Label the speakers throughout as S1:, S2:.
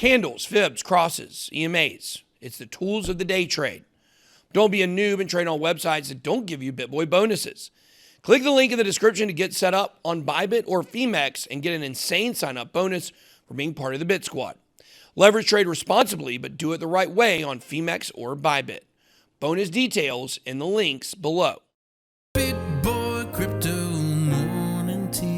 S1: Candles, fibs, crosses, EMAs. It's the tools of the day trade. Don't be a noob and trade on websites that don't give you BitBoy bonuses. Click the link in the description to get set up on Bybit or Femex and get an insane sign-up bonus for being part of the Bit Squad. Leverage trade responsibly, but do it the right way on Femex or Bybit. Bonus details in the links below.
S2: BitBoy Crypto Morning TA.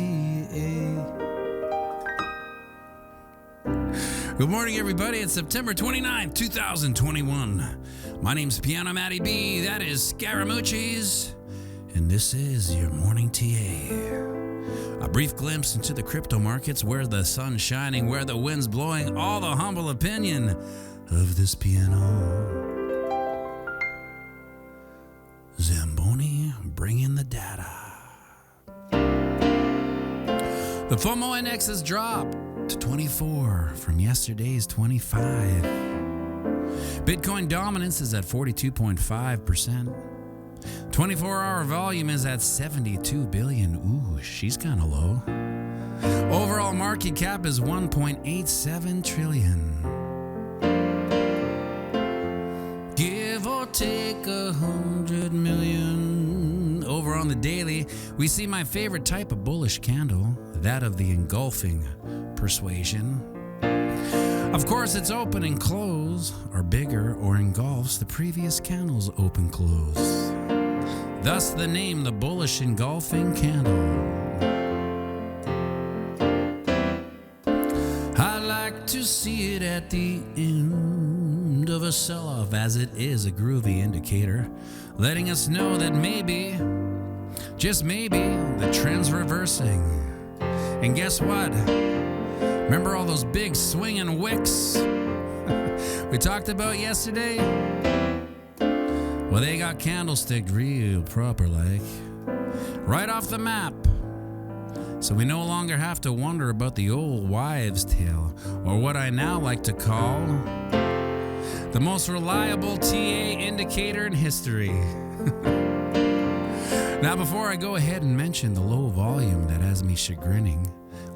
S2: Good morning, everybody. It's September 29th, 2021. My name's Piano Matty B. That is Scaramucci's. And this is your Morning TA. A brief glimpse into the crypto markets, where the sun's shining, where the wind's blowing, all the humble opinion of this piano. Zamboni bringing the data. The FOMO index has dropped to 24 from yesterday's 25. Bitcoin dominance is at 42.5%. 24-hour volume is at 72 billion. Ooh, she's kind of low. Overall market cap is 1.87 trillion. Give or take 100 million. Over on the daily, we see my favorite type of bullish candle, that of the engulfing persuasion. Of course, its open and close are bigger or engulfs the previous candle's open close. Thus the name, the bullish engulfing candle. I like to see it at the end of a sell-off, as it is a groovy indicator, letting us know that maybe, just maybe, the trend's reversing. And guess what? Remember all those big swinging wicks we talked about yesterday? Well, they got candlesticked real proper like, right off the map. So we no longer have to wonder about the old wives' tale, or what I now like to call the most reliable TA indicator in history. Now, before I go ahead and mention the low volume that has me chagrining,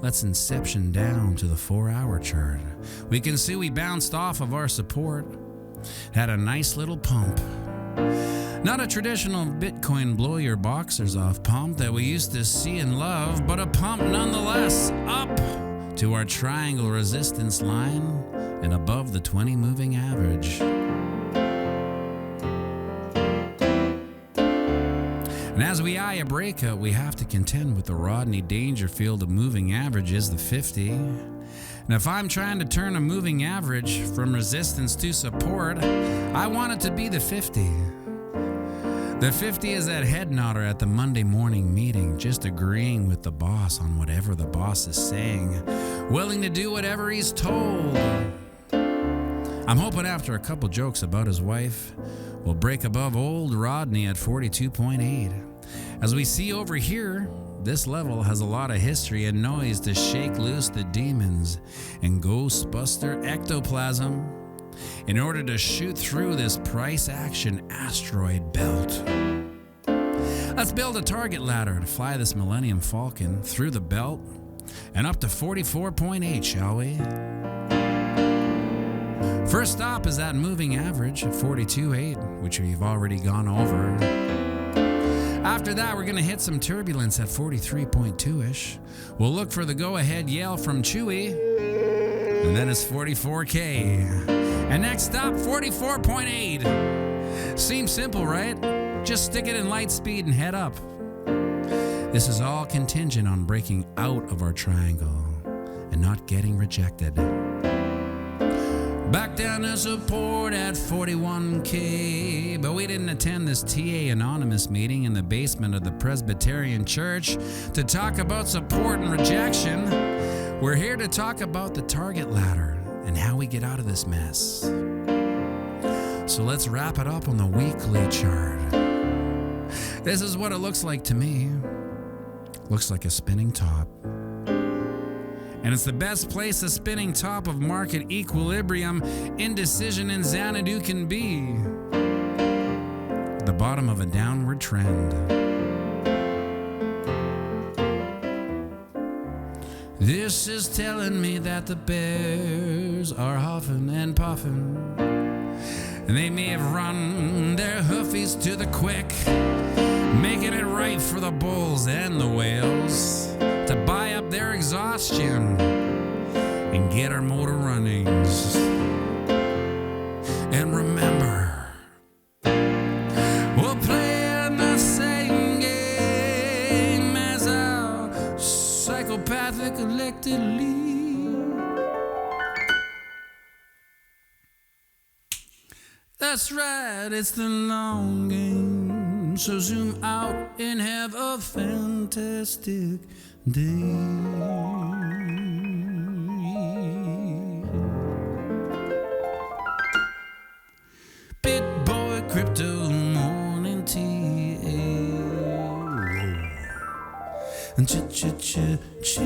S2: let's inception down to the 4-hour chart. We can see we bounced off of our support, had a nice little pump. Not a traditional Bitcoin blow your boxers off pump that we used to see and love, but a pump nonetheless up to our triangle resistance line and above the 20 moving average. And as we eye a breakout, we have to contend with the Rodney Dangerfield of moving averages, the 50. And if I'm trying to turn a moving average from resistance to support, I want it to be the 50. The 50 is that head nodder at the Monday morning meeting, just agreeing with the boss on whatever the boss is saying, willing to do whatever he's told. I'm hoping after a couple jokes about his wife, we'll break above old Rodney at 42.8. As we see over here, this level has a lot of history and noise to shake loose the demons and Ghostbuster ectoplasm in order to shoot through this price action asteroid belt. Let's build a target ladder to fly this Millennium Falcon through the belt and up to 44.8, shall we? First stop is that moving average of 42.8, which we've already gone over. After that, we're going to hit some turbulence at 43.2-ish. We'll look for the go-ahead yell from Chewy, and then it's 44K. And next stop, 44.8. Seems simple, right? Just stick it in light speed and head up. This is all contingent on breaking out of our triangle and not getting rejected. Back down to support at 41K, but we didn't attend this TA Anonymous meeting in the basement of the Presbyterian Church to talk about support and rejection. We're here to talk about the target ladder and how we get out of this mess. So let's wrap it up on the weekly chart. This is what it looks like to me. Looks like a spinning top. And it's the best place a spinning top of market equilibrium, indecision, and Xanadu can be. The bottom of a downward trend. This is telling me that the bears are huffing and puffing, and they may have run their hoofies to the quick, making it right for the bulls and the whales to buy up their exhaustion and get our motor runnings. And remember, we're playing the same game as our psychopathic elected lead. That's right, it's the long game. So zoom out and have a fantastic day. BitBoy Crypto Morning Tea. Cha-cha-cha-cha.